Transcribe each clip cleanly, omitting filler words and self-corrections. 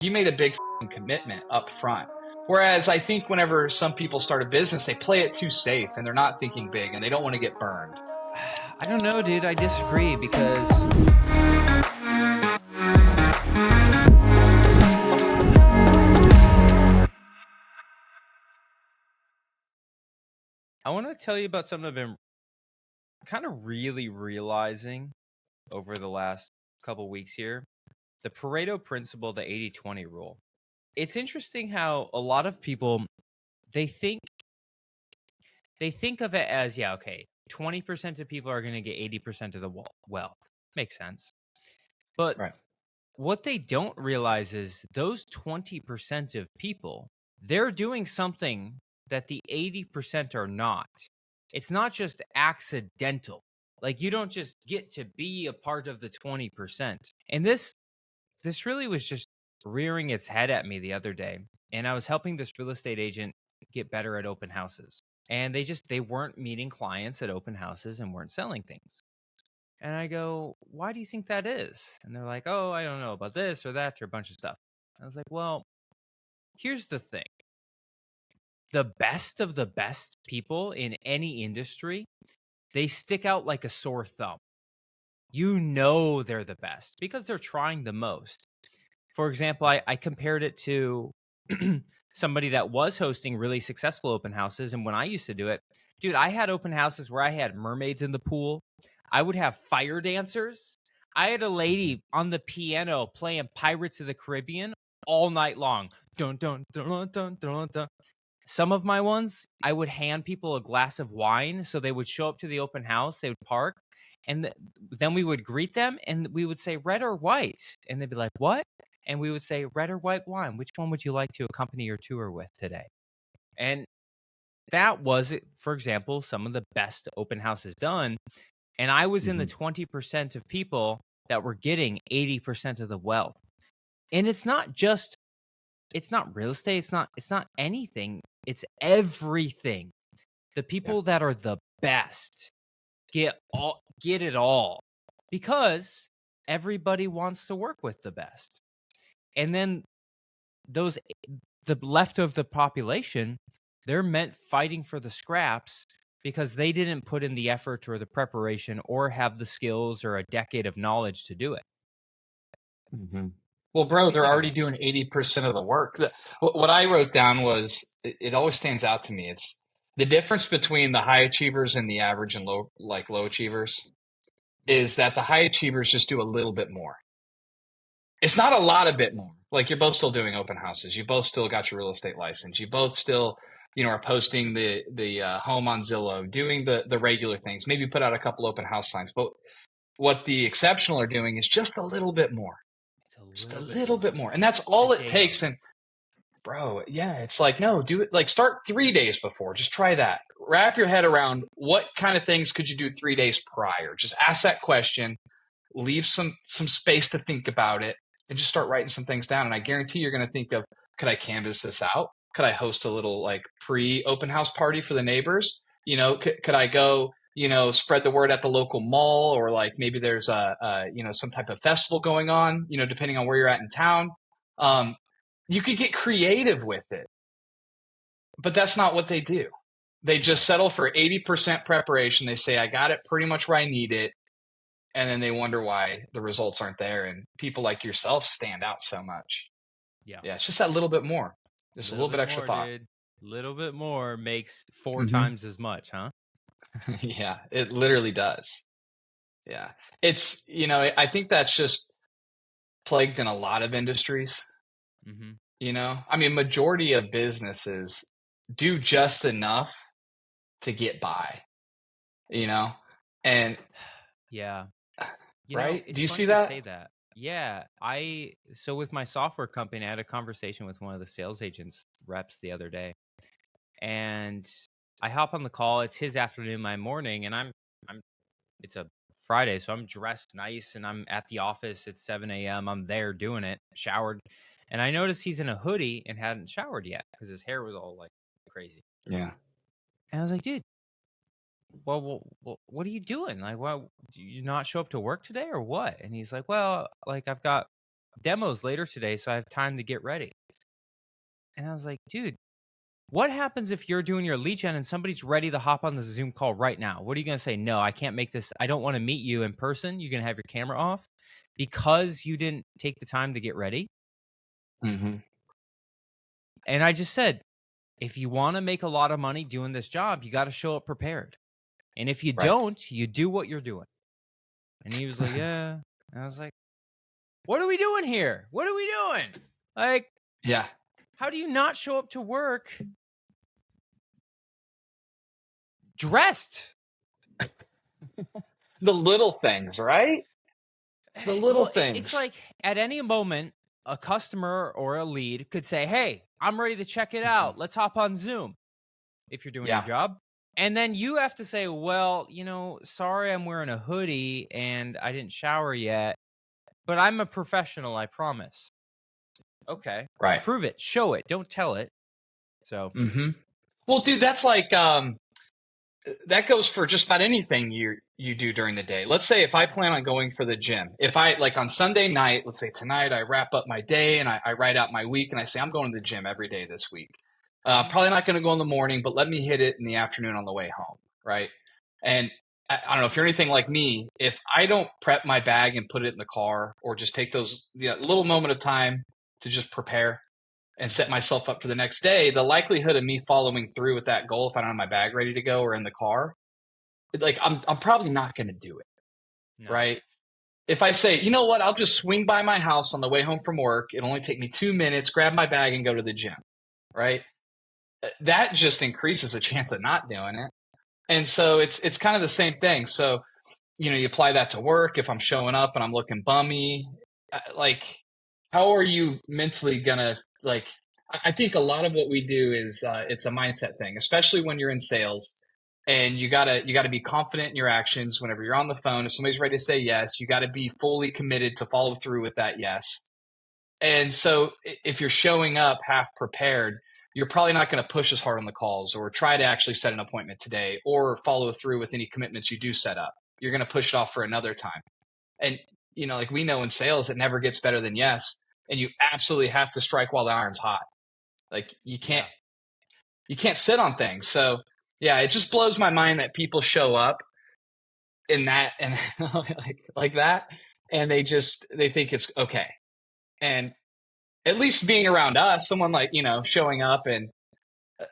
You made a big commitment up front. Whereas I think whenever some people start a business, they play it too safe and they're not thinking big and they don't want to get burned. I don't know, dude. I disagree because I want to tell you about something I've been kind of really realizing over the last couple weeks here. The Pareto Principle, the 80-20 rule. It's interesting how a lot of people they think of it as, yeah, okay, 20% of people are going to get 80% of the wealth. Makes sense. But Right. what they don't realize is those 20% of people, they're doing something that the 80% are not. It's not just accidental. Like, you don't just get to be a part of the 20%. And this really was just rearing its head at me the other day. And I was helping this real estate agent get better at open houses. And they weren't meeting clients at open houses and weren't selling things. And I go, why do you think that is? And they're like, oh, I don't know about this or that or a bunch of stuff. I was like, well, here's the thing. The best of the best people in any industry, they stick out like a sore thumb. You know they're the best because they're trying the most. For example, I compared it to somebody that was hosting really successful open houses. And when I used to do it, dude, I had open houses where I had mermaids in the pool. I would have fire dancers. I had a lady on the piano playing Pirates of the Caribbean all night long. Dun, dun, dun, dun, dun, dun. Some of my ones, I would hand people a glass of wine. So they would show up to the open house, they would park, and then we would greet them and we would say red or white. And they'd be like, what? And we would say red or white wine. Which one would you like to accompany your tour with today? And that was, for example, some of the best open houses done. And I was in the 20% of people that were getting 80% of the wealth. And it's not real estate. It's not anything. It's everything. The people that are the best get it all because everybody wants to work with the best. And then the left of the population, they're meant fighting for the scraps because they didn't put in the effort or the preparation or have the skills or a decade of knowledge to do it. Well, bro, they're Think already about doing 80% of the work. What I wrote down was, it always stands out to me. It's the difference between the high achievers and the average and low achievers is that the high achievers just do a little bit more. It's not a lot of bit more. Like, you're both still doing open houses. You both still got your real estate license. You both still, are posting the home on Zillow, doing the regular things. Maybe put out a couple open house signs. But what the exceptional are doing is just a little bit more. Just a little bit more. And that's all it takes. And bro, yeah, it's like, no, do it. Like, start 3 days before. Just try that. Wrap your head around what kind of things could you do 3 days prior. Just ask that question. Leave some space to think about it, and just start writing some things down. And I guarantee you're going to think of, could I canvas this out? Could I host a little like pre-open house party for the neighbors? Could I go, spread the word at the local mall, or like maybe there's some type of festival going on, depending on where you're at in town. You could get creative with it, but that's not what they do. They just settle for 80% preparation. They say, I got it pretty much where I need it. And then they wonder why the results aren't there. And people like yourself stand out so much. Yeah, it's just that little bit more. Just a little bit extra thought. A little bit more makes 4 times as much, huh? Yeah, it literally does. Yeah. It's, I think that's just plagued in a lot of industries. I mean, majority of businesses do just enough to get by, and yeah. Right? Do you see that? Say that. Yeah. So with my software company, I had a conversation with one of the sales agents reps the other day, and I hop on the call. It's his afternoon, my morning, and it's a Friday, so I'm dressed nice and I'm at the office at 7 a.m. I'm there doing it, showered. And I noticed he's in a hoodie and hadn't showered yet because his hair was all like crazy. Yeah. And I was like, dude, well, what are you doing? Like, well, do you not show up to work today or what? And he's like, well, like I've got demos later today, so I have time to get ready. And I was like, dude, what happens if you're doing your lead gen and somebody's ready to hop on the Zoom call right now? What are you going to say? No, I can't make this. I don't want to meet you in person. You're going to have your camera off because you didn't take the time to get ready. Mm-hmm. And I just said, if you want to make a lot of money doing this job, you got to show up prepared. And if you Right. don't, you do what you're doing. And he was like, yeah. And I was like, what are we doing here? What are we doing? Like, Yeah. how do you not show up to work dressed? The little things, right? The little Well, things. it's like at any moment, a customer or a lead could say, hey, I'm ready to check it out. Let's hop on Zoom if you're doing your job. And then you have to say, well, sorry, I'm wearing a hoodie and I didn't shower yet, but I'm a professional, I promise. Okay. Right. Prove it. Show it. Don't tell it. So. Well, dude, that's like that goes for just about anything you do during the day. Let's say if I plan on going for the gym, if I like on Sunday night, let's say tonight I wrap up my day and I write out my week and I say I'm going to the gym every day this week. Probably not going to go in the morning, but let me hit it in the afternoon on the way home, right? And I don't know if you're anything like me. If I don't prep my bag and put it in the car, or just take those little moment of time to just prepare and set myself up for the next day, the likelihood of me following through with that goal, if I don't have my bag ready to go or in the car, like I'm probably not going to do it. No. Right. If I say, you know what, I'll just swing by my house on the way home from work. It'll only take me 2 minutes, grab my bag and go to the gym. Right. That just increases the chance of not doing it. And so it's kind of the same thing. So, you apply that to work. If I'm showing up and I'm looking bummy, like, how are you mentally gonna, like, I think a lot of what we do is it's a mindset thing, especially when you're in sales, and you gotta be confident in your actions. Whenever you're on the phone, if somebody's ready to say yes, you got to be fully committed to follow through with that yes. And so if you're showing up half prepared, you're probably not going to push as hard on the calls or try to actually set an appointment today or follow through with any commitments you do set up. You're going to push it off for another time. And, like we know in sales, it never gets better than yes. And you absolutely have to strike while the iron's hot. Like you can't sit on things. So yeah, it just blows my mind that people show up in that and like that. And they think it's okay. And at least being around us, someone like, showing up and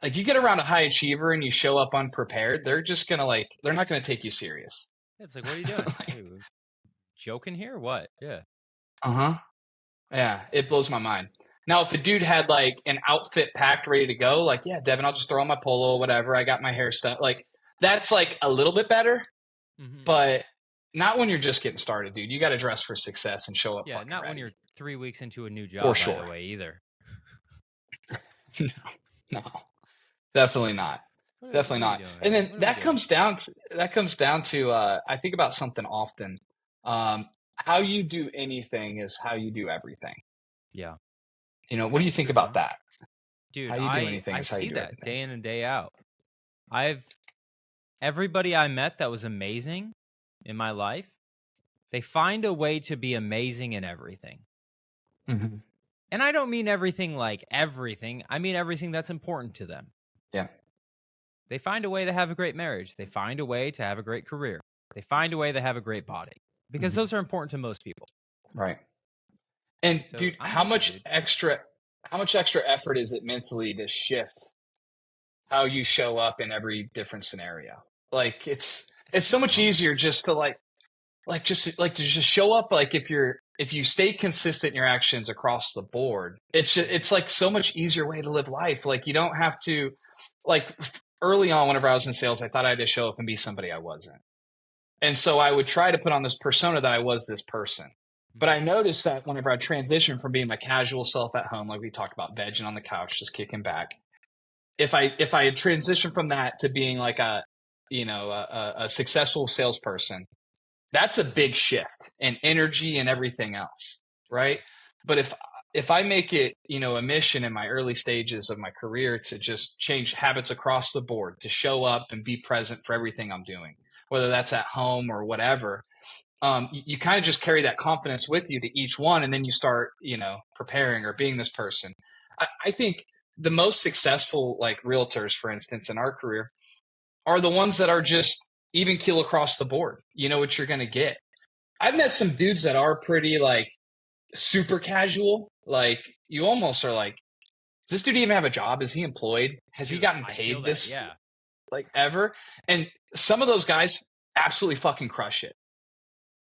like you get around a high achiever and you show up unprepared, they're just going to they're not going to take you serious. It's like, what are you doing? Hey, joking here? What? Yeah. Yeah. It blows my mind. Now, if the dude had like an outfit packed, ready to go, like, yeah, Devin, I'll just throw on my polo, whatever. I got my hair stuff. Like that's like a little bit better, but not when you're just getting started, dude. You got to dress for success and show up. Yeah. Not ready. when you're 3 weeks into a new job, For sure. by the way, either. No, definitely not. Definitely not. And then that comes down to I think about something often. How you do anything is how you do everything. Yeah. What do you think about that? Dude, how you do anything I is how you see do that everything. day in and day out. Everybody I met that was amazing in my life, they find a way to be amazing in everything. And I don't mean everything like everything. I mean everything that's important to them. Yeah. They find a way to have a great marriage. They find a way to have a great career. They find a way to have a great body because those are important to most people. Right. And so, dude, how much extra effort is it mentally to shift how you show up in every different scenario? Like it's so much easier just to to show up. Like if you stay consistent in your actions across the board, it's like so much easier way to live life. Like you don't have to, like early on, whenever I was in sales, I thought I had to show up and be somebody I wasn't. And so I would try to put on this persona that I was this person. But I noticed that whenever I transitioned from being my casual self at home, like we talked about, vegging on the couch, just kicking back, if I had transitioned from that to being like a successful salesperson, that's a big shift in energy and everything else, right? But if I make it, a mission in my early stages of my career to just change habits across the board, to show up and be present for everything I'm doing, whether that's at home or whatever, you kind of just carry that confidence with you to each one, and then you start, preparing or being this person. I think the most successful, like realtors, for instance, in our career, are the ones that are just even keel across the board. You know what you're going to get. I've met some dudes that are pretty like super casual. Like you almost are like, does this dude even have a job? Is he employed? Has he Dude, gotten I feel paid that. this Yeah. like ever? And some of those guys absolutely fucking crush it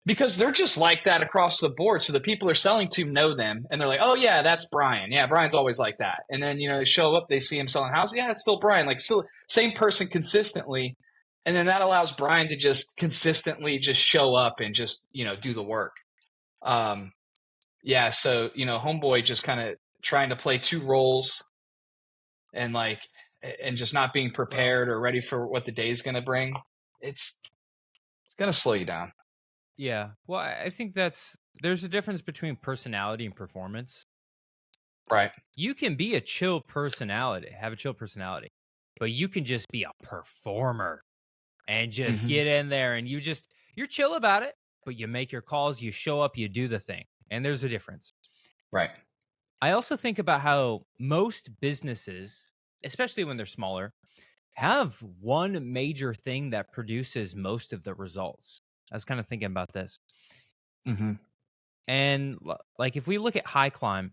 because they're just like that across the board. So the people they're selling to know them, and they're like, "Oh yeah, that's Brian. Yeah, Brian's always like that." And then they show up, they see him selling houses. Yeah, it's still Brian. Like still same person consistently, and then that allows Brian to just consistently just show up and just do the work. Yeah, so homeboy just kind of trying to play two roles and just not being prepared or ready for what the day's going to bring. It's going to slow you down. Yeah. Well, I think there's a difference between personality and performance. Right. You can be a chill personality, have a chill personality, but you can just be a performer and just Mm-hmm. get in there and you're chill about it, but you make your calls, you show up, you do the thing. And there's a difference. Right. I also think about how most businesses, especially when they're smaller, have one major thing that produces most of the results. I was kind of thinking about this. Mm-hmm. And like if we look at High Climb,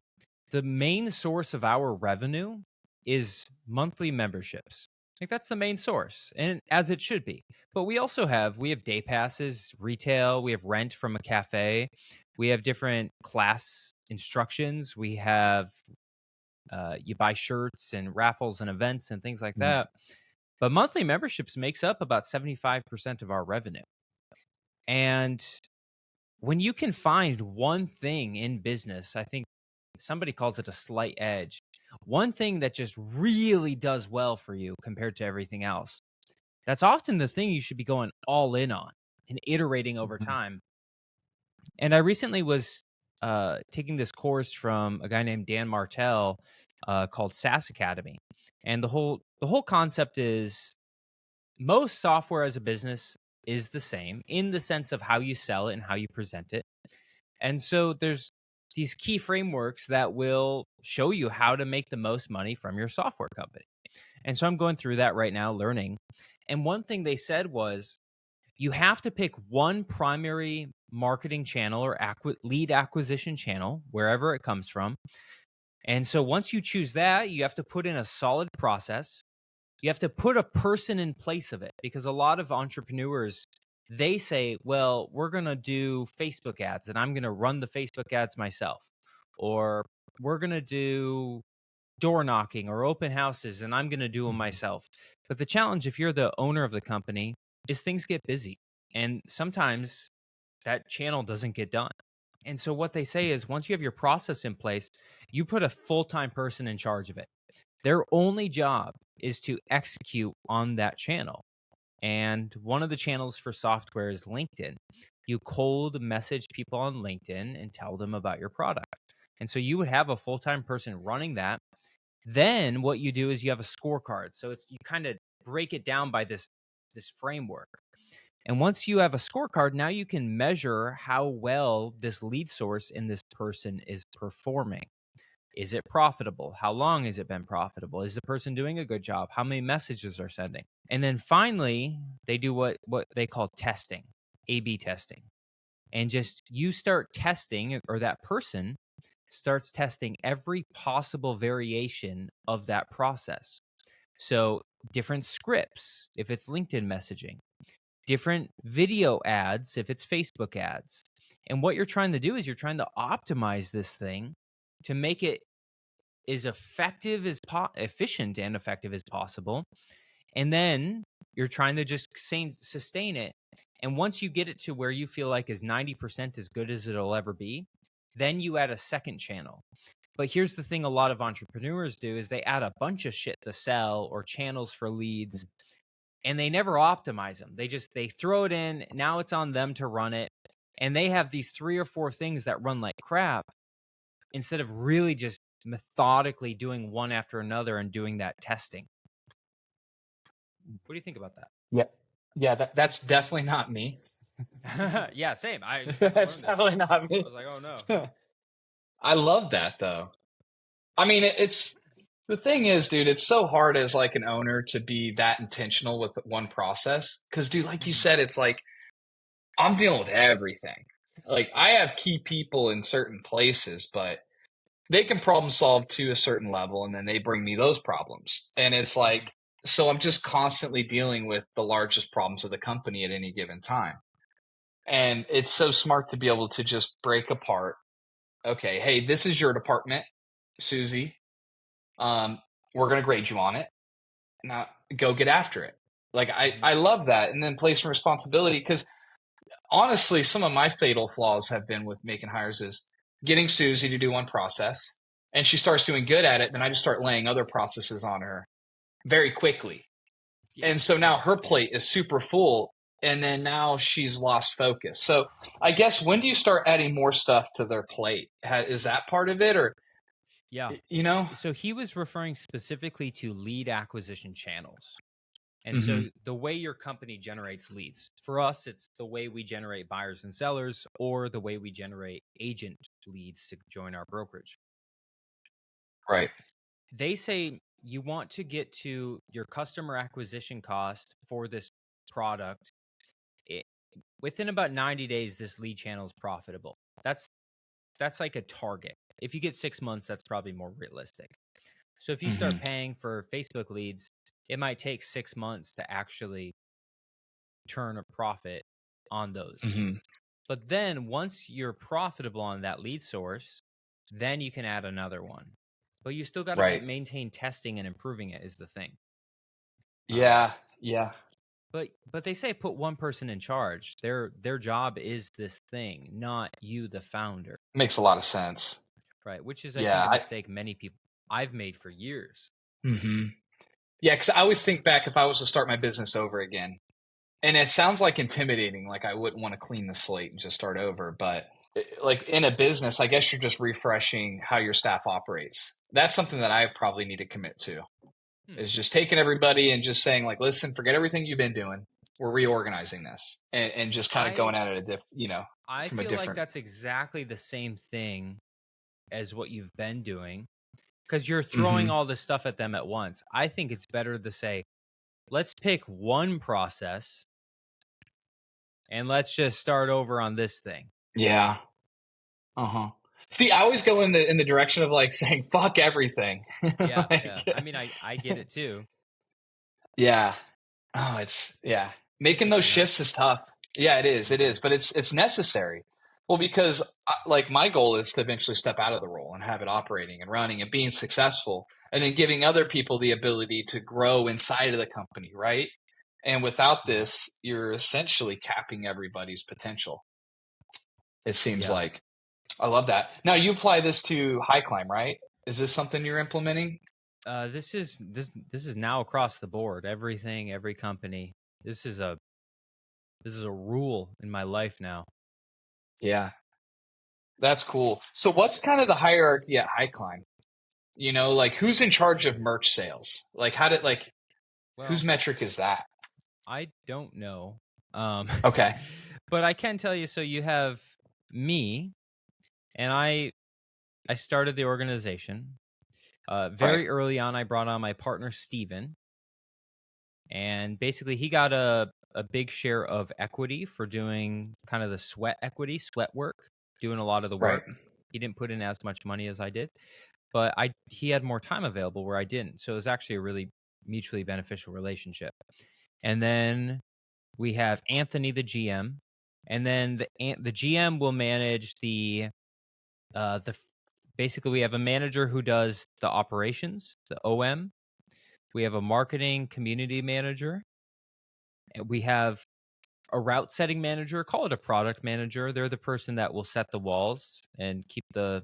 the main source of our revenue is monthly memberships. Like that's the main source, and as it should be. But we have day passes, retail, we have rent from a cafe, we have different class instructions, we have you buy shirts and raffles and events and things like Mm-hmm. that. But monthly memberships makes up about 75% of our revenue. And when you can find one thing in business, I think somebody calls it a slight edge, one thing that just really does well for you compared to everything else, that's often the thing you should be going all in on and iterating over time. And I recently was taking this course from a guy named Dan Martell called SaaS Academy. And the whole concept is most software as a business is the same in the sense of how you sell it and how you present it. And so there's these key frameworks that will show you how to make the most money from your software company. And so I'm going through that right now, learning. And one thing they said was you have to pick one primary marketing channel or lead acquisition channel, wherever it comes from. And so once you choose that, you have to put in a solid process. You have to put a person in place of it, because a lot of entrepreneurs, they say, well, we're going to do Facebook ads and I'm going to run the Facebook ads myself. Or we're going to do door knocking or open houses and I'm going to do them myself. But the challenge, if you're the owner of the company, is things get busy. And sometimes that channel doesn't get done. And so what they say is once you have your process in place, you put a full-time person in charge of it. Their only job is to execute on that channel. And one of the channels for software is LinkedIn. You cold message people on LinkedIn and tell them about your product. And so you would have a full-time person running that. Then what you do is you have a scorecard. So you kind of break it down by this framework. And once you have a scorecard, now you can measure how well this lead source in this person is performing. Is it profitable? How long has it been profitable? Is the person doing a good job? How many messages are sending? And then finally, they do what they call testing, A/B testing. And just you start testing, or that person starts testing every possible variation of that process. So different scripts, if it's LinkedIn messaging, different video ads, if it's Facebook ads. And what you're trying to do is you're trying to optimize this thing to make it as efficient and effective as possible. And then you're trying to just sustain it. And once you get it to where you feel like is 90% as good as it'll ever be, then you add a second channel. But here's the thing a lot of entrepreneurs do is they add a bunch of shit to sell or channels for leads, and they never optimize them. They throw it in. Now it's on them to run it. And they have these 3 or 4 things that run like crap instead of really just methodically doing one after another and doing that testing. What do you think about that? Yeah. Yeah, that's definitely not me. Yeah, same. I had to That's learn this. definitely not I me. was like, oh no. I love that though. I mean, it's the thing is, dude, it's so hard as like an owner to be that intentional with one process. Cause dude, like you Mhm. said, it's like I'm dealing with everything. Like I have key people in certain places, but they can problem solve to a certain level and then they bring me those problems. And it's Mhm. like, so I'm just constantly dealing with the largest problems of the company at any given time. And it's so smart to be able to just break apart. Okay, hey, this is your department, Susie. Um, we're going to grade you on it. Now go get after it. Like Mhm. I love that. And then place some responsibility because honestly, some of my fatal flaws have been with making hires is getting Susie to do one process and she starts doing good at it. Then I just start laying other processes on her very quickly. Yeah. And so now Yeah. her plate is super full. And then now she's lost focus. So I guess when do you start adding more stuff to their plate? Is that part of it, or Yeah. you know? So he was referring specifically to lead acquisition channels. And so Mm-hmm. the way your company generates leads, for us, it's the way we generate buyers and sellers or the way we generate agent leads to join our brokerage. Right. They say you want to get to your customer acquisition cost for this product. It, within about 90 days, this lead channel is profitable. That's like a target. If you get 6 months, that's probably more realistic. So if you start Mm-hmm. paying for Facebook leads, it might take 6 months to actually turn a profit on those. Mm-hmm. But then once you're profitable on that lead source, then you can add another one. But you still got to Right. maintain testing and improving it is the thing. Um, Yeah. Yeah. but they say put one person in charge. Their job is this thing, not you, the founder, Makes a lot of sense. right? Which is, I think, Yeah. a mistake many people I've made for years. Mm-hmm. Yeah, because I always think back if I was to start my business over again, and it sounds like intimidating, like I wouldn't want to clean the slate and just start over. But like in a business, I guess you're just refreshing how your staff operates. That's something that I probably need to commit to Hmm. is just taking everybody and just saying like, listen, forget everything you've been doing. We're reorganizing this and just kind of going I at it I from a feel like different. that's exactly the same thing as what you've been doing because you're throwing Hmm. all this stuff at them at once. I think it's better to say, let's pick one process and let's just start over on this thing. Yeah. Uh-huh. See, I always go in the direction of like saying fuck everything. Yeah, Like yeah. I mean, I get it too. yeah. Oh, it's yeah. It Making takes those some shifts effort. is tough. Yeah, it is. It Hmm. is, but it's necessary. Well, because like my goal is to eventually step out of the role and have it operating and running and being successful, and then giving other people the ability to grow inside of the company, right? And without Hmm. this, you're essentially capping everybody's potential. It seems Yeah. like. I love that. Now you apply this to high climb, right? Is this something you're implementing? This is now across the board. Everything, every company. This is a this is a rule in my life now. Yeah, that's cool. So what's kind of the hierarchy at high climb? Like who's in charge of merch sales? Like whose Well, metric is that? I don't know. Um, Okay. but I can tell you. So you have me, and I started the organization. Right. Very early on, I brought on my partner Steven, and basically he got a big share of equity for doing kind of the sweat work, doing a lot of the Right. work. He didn't put in as much money as I did, but he had more time available where I didn't. So it was actually a really mutually beneficial relationship. And then we have Anthony, the GM, and then the GM will manage the basically we have a manager who does the operations, the OM. We have a marketing community manager. And we have a route setting manager, call it a product manager. They're the person that will set the walls and keep the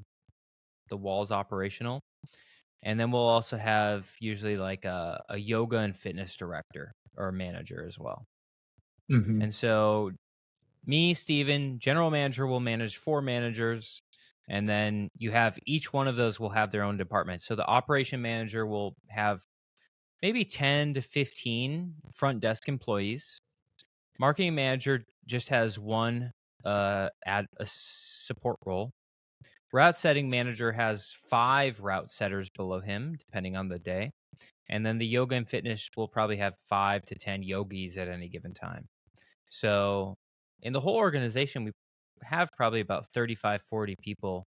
walls operational. And then we'll also have usually like a yoga and fitness director or manager as well. Mm-hmm. And so me, Steven, general manager will manage 4 managers. And then you have each one of those will have their own department. So the operation manager will have maybe 10 to 15 front desk employees. Marketing manager just has one ad a support role. Route setting manager has 5 route setters below him, depending on the day. And then the yoga and fitness will probably have 5 to 10 yogis at any given time. So in the whole organization, we have probably about 35, 40 people,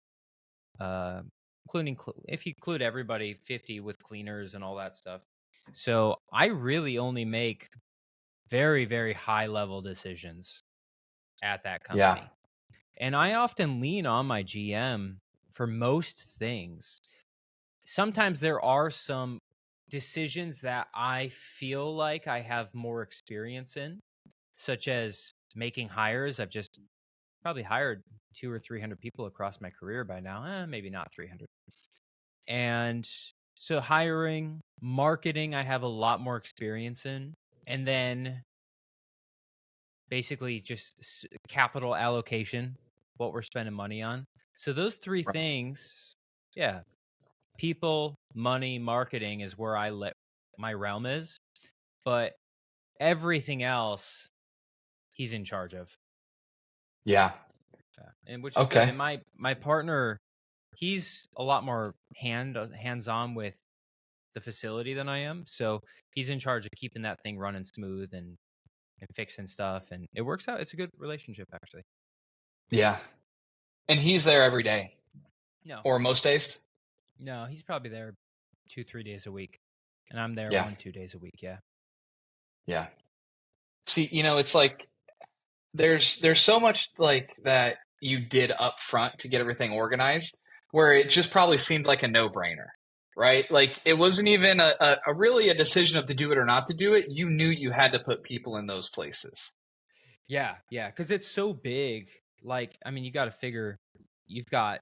including, if you include everybody, 50 with cleaners and all that stuff. So I really only make very, very high level decisions at that Yeah. company. And I often lean on my GM for most things. Sometimes there are some decisions that I feel like I have more experience in, such as making hires. I've just probably hired 200 or 300 people across my career by now. Maybe not 300. And so hiring, marketing, I have a lot more experience in. And then basically just capital allocation, what we're spending money on. So those 3 Right. things, yeah, people, money, marketing is where I let my realm is. But everything else, he's in charge of. Yeah. And which is good. Okay. And my partner, he's a lot more hands-on with the facility than I am. So he's in charge of keeping that thing running smooth and fixing stuff. And it works out. It's a good relationship, actually. Yeah. And he's there every day No, or most days? no, he's probably there 2, 3 days a week. And I'm there Yeah. 1, 2 days a week. Yeah. Yeah. See, it's like there's so much like that you did up front to get everything organized where it just probably seemed like a no-brainer, right? Like it wasn't even a really a decision of to do it or not to do it. You knew you had to put people in those places. Yeah. Yeah. Because it's so big. Like, I mean, you got to figure you've got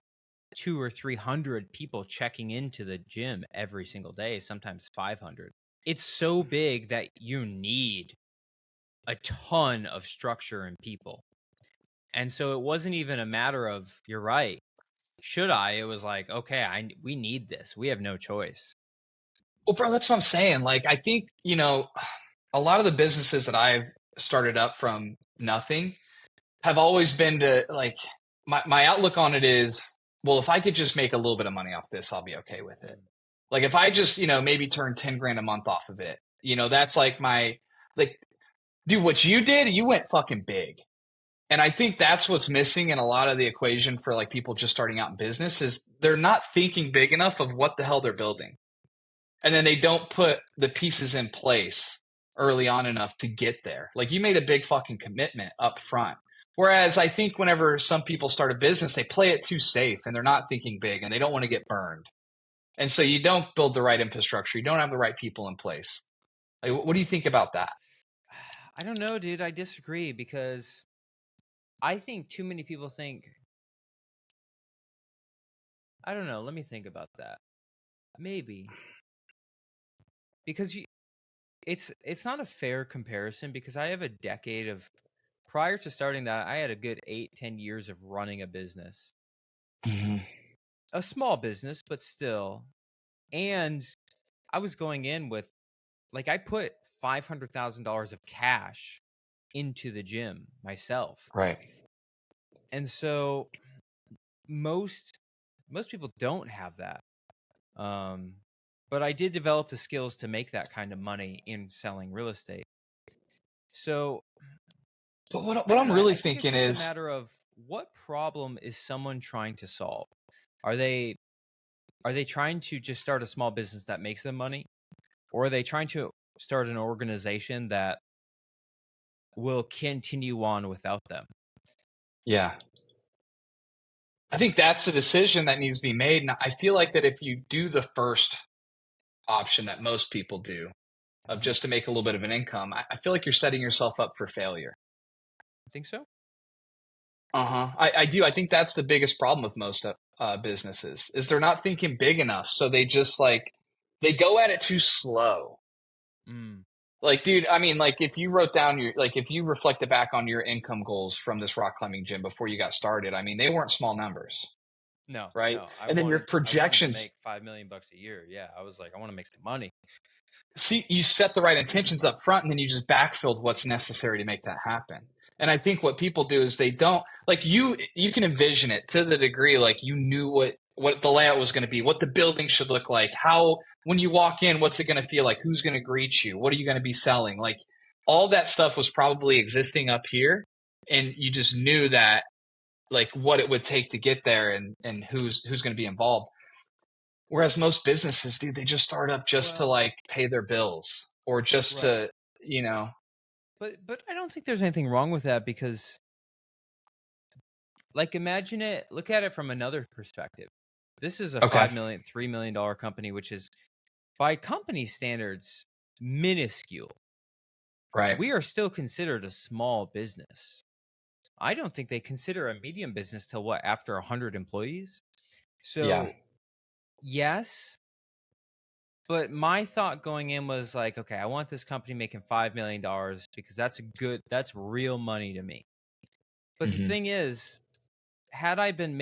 200 or 300 people checking into the gym every single day, sometimes 500. It's so big that you need a ton of structure and people. And so it wasn't even a matter of, you're right, should I? It was like, okay, we need this. We have no choice. Well, bro, that's what I'm saying. Like I think, a lot of the businesses that I've started up from nothing have always been to like my outlook on it is, well, if I could just make a little bit of money off this, I'll be okay with it. Like if I just, maybe turn 10 grand a month off of it, that's like like, dude, what you did, you went fucking big. And I think that's what's missing in a lot of the equation for like people just starting out in business is they're not thinking big enough of what the hell they're building. And then they don't put the pieces in place early on enough to get there. Like you made a big fucking commitment up front. Whereas I think whenever some people start a business, they play it too safe and they're not thinking big and they don't want to get burned. And so you don't build the right infrastructure. You don't have the right people in place. Like, what do you think about that? I don't know, dude. I disagree because I think too many people think, I don't know. Let me think about that. Maybe because it's not a fair comparison because I have a decade of prior to starting that, I had a good 8, 10 years of running a business. Mm-hmm. A small business, but still. And I was going in with like I put $500,000 of cash into the gym myself. Right. And so most people don't have that. But I did develop the skills to make that kind of money in selling real estate. So But what I don't I'm know. really I think it's thinking just a is, matter of what problem is someone trying to solve? Are they trying to just start a small business that makes them money? Or are they trying to start an organization that will continue on without them? yeah, I think that's the decision that needs to be made. And I feel like that if you do the first option that most people do of Mhm. just to make a little bit of an income, I feel like you're setting yourself up for failure. I think so. Uh-huh. I do. I think that's the biggest problem with most businesses is they're not thinking big enough. So they just like, they go at it too slow. Mm. Like, dude, I mean, like if you wrote down if you reflected back on your income goals from this rock climbing gym before you got started, I mean, they weren't small numbers. No, right? no. And then your I wanted to make projections, $5 million a year. Yeah, I was like, I want to make some money. see, you set the right intentions up front, and then you just backfilled what's necessary to make that happen. And I think what people do is they don't, like, you can envision it to the degree like you knew what the layout was going to be, what the building should look like, how when you walk in, what's it going to feel like, who's going to greet you, what are you going to be selling, like all that stuff was probably existing up here, and you just knew that, like, what it would take to get there, and who's going to be involved. Whereas most businesses, dude, they just start up just to Well, like pay their bills or just right. to, you know. But I don't think there's anything wrong with that because, like, imagine it. Look at it from another perspective. This is a Okay. $3 million company, which is by company standards minuscule. Right. We are still considered a small business. I don't think they consider a medium business till what, after 100 employees. Yeah. So yes, but my thought going in was like, okay, I want this company making $5 million because that's real money to me. But the Hmm. thing is, had I been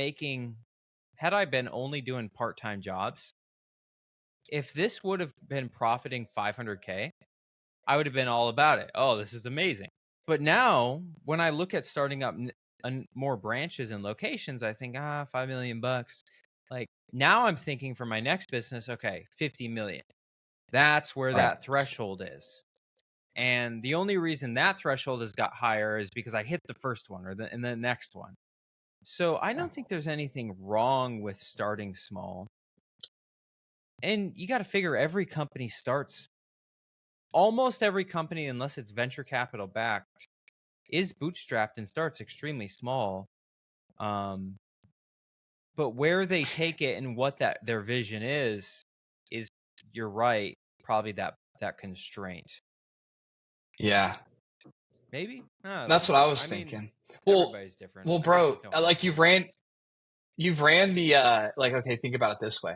only doing part-time jobs, if this would have been profiting 500K, I would have been all about it. Oh, this is amazing. But now when I look at starting up more branches and locations, I think, $5 million. Like, now I'm thinking for my next business, okay, 50 million. That's where Right. that threshold is. And the only reason that threshold has got higher is because I hit the first one and the next one. So I don't think there's anything wrong with starting small. And you got to figure almost every company, unless it's venture capital backed, is bootstrapped and starts extremely small. But where they take it and what their vision is you're right, probably that constraint. Yeah. Maybe. That's what I was I mean, thinking. Well, everybody's different. well, I guess bro, there's no right like or wrong. you've ran the like, okay, think about it this way.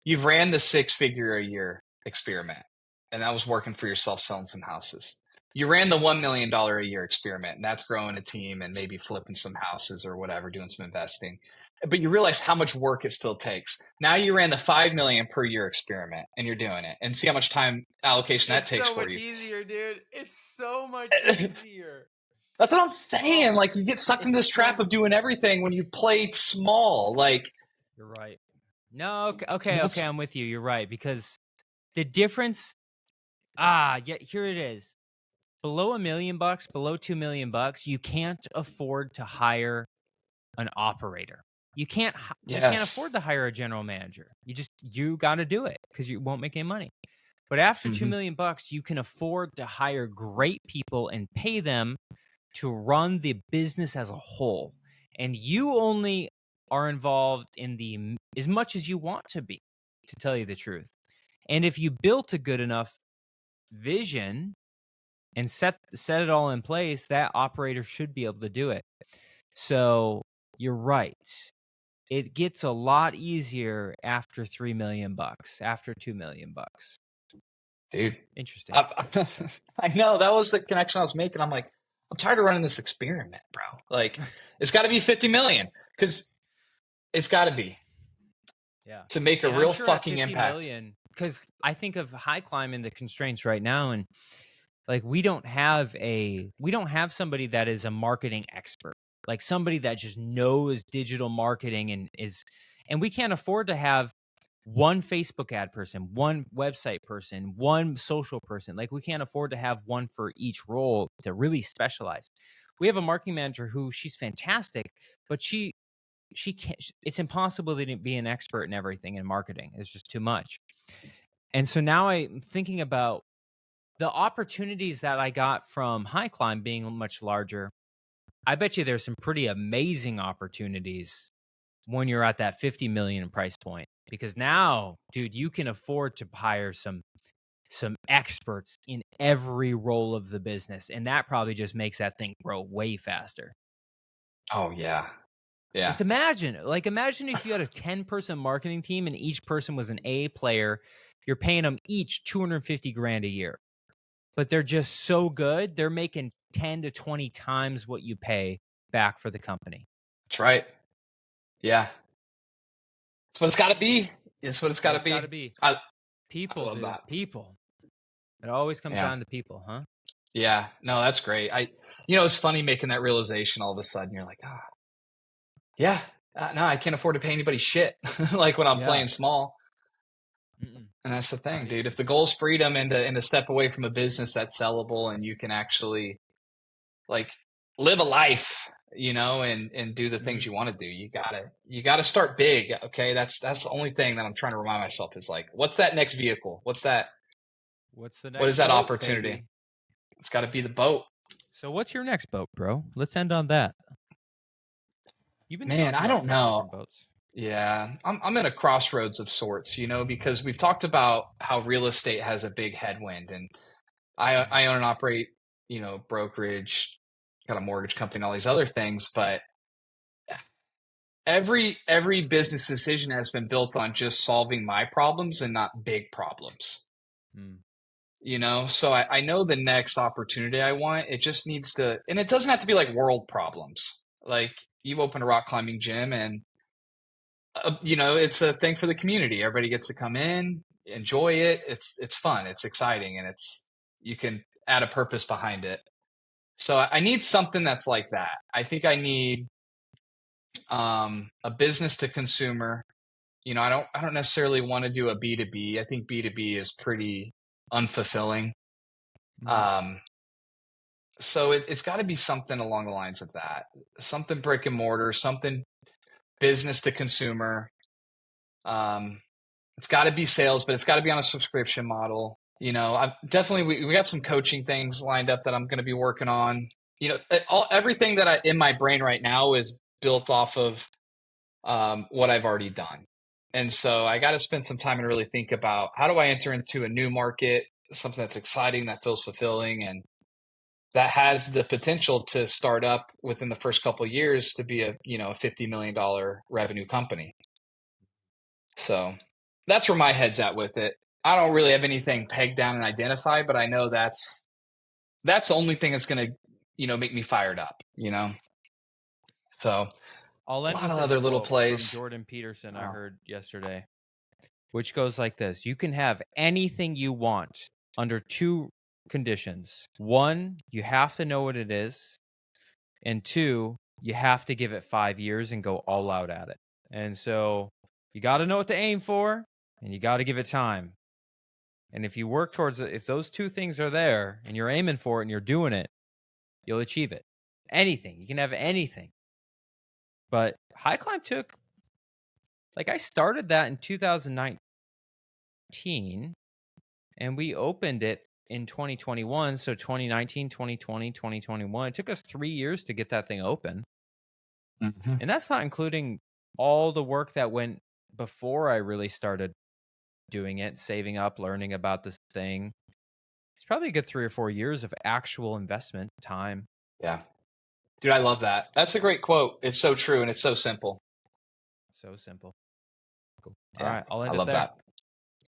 You've ran the 6-figure a year experiment, and that was working for yourself selling some houses. You ran the $1 million a year experiment, and that's growing a team and maybe flipping some houses or whatever, doing some investing. But you realize how much work it still takes. Now you ran the 5 million per year experiment, and you're doing it, and see how much time allocation that It's takes so for much you. easier, dude. It's so much easier. That's what I'm saying. Oh, Like, you get sucked in it's this trap so. of doing everything when you play small. Like, You're right. No, okay. that's I'm with you. You're right because the difference. Yeah. Here it is. Below $1 million, below $2 million, you can't afford to hire an operator. You can't yes. afford to hire a general manager. You got to do it because you won't make any money. But after $2 Hmm. million, you can afford to hire great people and pay them to run the business as a whole. And you only are involved in as much as you want to be, to tell you the truth. And if you built a good enough vision and set it all in place, that operator should be able to do it. So you're right. It gets a lot easier after $3 million, after $2 million. Dude. Interesting. I, I know that was the connection I was making. I'm like, I'm tired of running this experiment, bro. Like, it's got to be 50 million because it's got to be Yeah. to make a And I'm real sure at fucking 50 impact. million, because I think of high climb and the constraints right now, and like we don't have somebody that is a marketing expert, like somebody that just knows digital marketing and we can't afford to have one Facebook ad person, one website person, one social person. Like we can't afford to have one for each role to really specialize. We have a marketing manager who she's fantastic, but she can't. It's impossible to be an expert in everything in marketing. It's just too much. And so now I'm thinking about the opportunities that I got from High Climb being much larger. I bet you there's some pretty amazing opportunities when you're at that 50 million price point, because now, dude, you can afford to hire some experts in every role of the business, and that probably just makes that thing grow way faster. Oh, yeah. Yeah. Just imagine if you had a 10-person marketing team and each person was an A player, you're paying them each 250 grand a year. But they're just so good, they're making 10 to 20 times what you pay back for the company. That's right. Yeah. It's what it's got to be. It's what it's got to be. I People, love dude. that. People. It always comes down to people, huh? Yeah. No, that's great. It's funny making that realization all of a sudden. You're like, yeah, no, I can't afford to pay anybody shit. Like when I'm playing small. And that's the thing, dude. If the goal is freedom and to step away from a business that's sellable and you can actually like live a life, and do the things you want to do, you gotta start big. Okay. That's the only thing that I'm trying to remind myself is like, what's that next vehicle? What's the next what is that boat, opportunity? Baby? It's got to be the boat. So what's your next boat, bro? Let's end on that. You've been Man, talking I about don't a couple know. different boats. Yeah, I'm at a crossroads of sorts, because we've talked about how real estate has a big headwind, and I own and operate, brokerage, got a mortgage company, and all these other things, but every business decision has been built on just solving my problems and not big problems. So I know the next opportunity I want, it just needs to, and it doesn't have to be like world problems. Like you open a rock climbing gym and it's a thing for the community. Everybody gets to come in, enjoy it. It's fun. It's exciting, and you can add a purpose behind it. So I need something that's like that. I think I need a business to consumer. I don't necessarily want to do a B2B. I think B2B is pretty unfulfilling. So it's got to be something along the lines of that. Something brick and mortar, something business to consumer. It's got to be sales, but it's got to be on a subscription model. I've definitely, we got some coaching things lined up that I'm going to be working on. Everything that in my brain right now is built off of what I've already done. And so I got to spend some time and really think about how do I enter into a new market, something that's exciting, that feels fulfilling, and that has the potential to start up within the first couple of years to be a $50 million revenue company. So that's where my head's at with it. I don't really have anything pegged down and identified, but I know that's the only thing that's going to, make me fired up, So I'll a end lot with of this other little quote plays. from Jordan Peterson I heard yesterday, which goes like this: you can have anything you want under two conditions. One, you have to know what it is. And two, you have to give it 5 years and go all out at it. And so you got to know what to aim for, and you got to give it time. And if you work towards it, if those two things are there and you're aiming for it and you're doing it, you'll achieve it. Anything. You can have anything. But High Climb took, I started that in 2019 and we opened it in 2021. So 2019, 2020, 2021. It took us 3 years to get that thing open. Mm-hmm. And that's not including all the work that went before I really started doing it, saving up, learning about this thing. It's probably a good 3 or 4 years of actual investment time. Yeah. Dude, I love that. That's a great quote. It's so true and it's so simple. So simple. Cool. Yeah, all right, I'll end I it love there. that.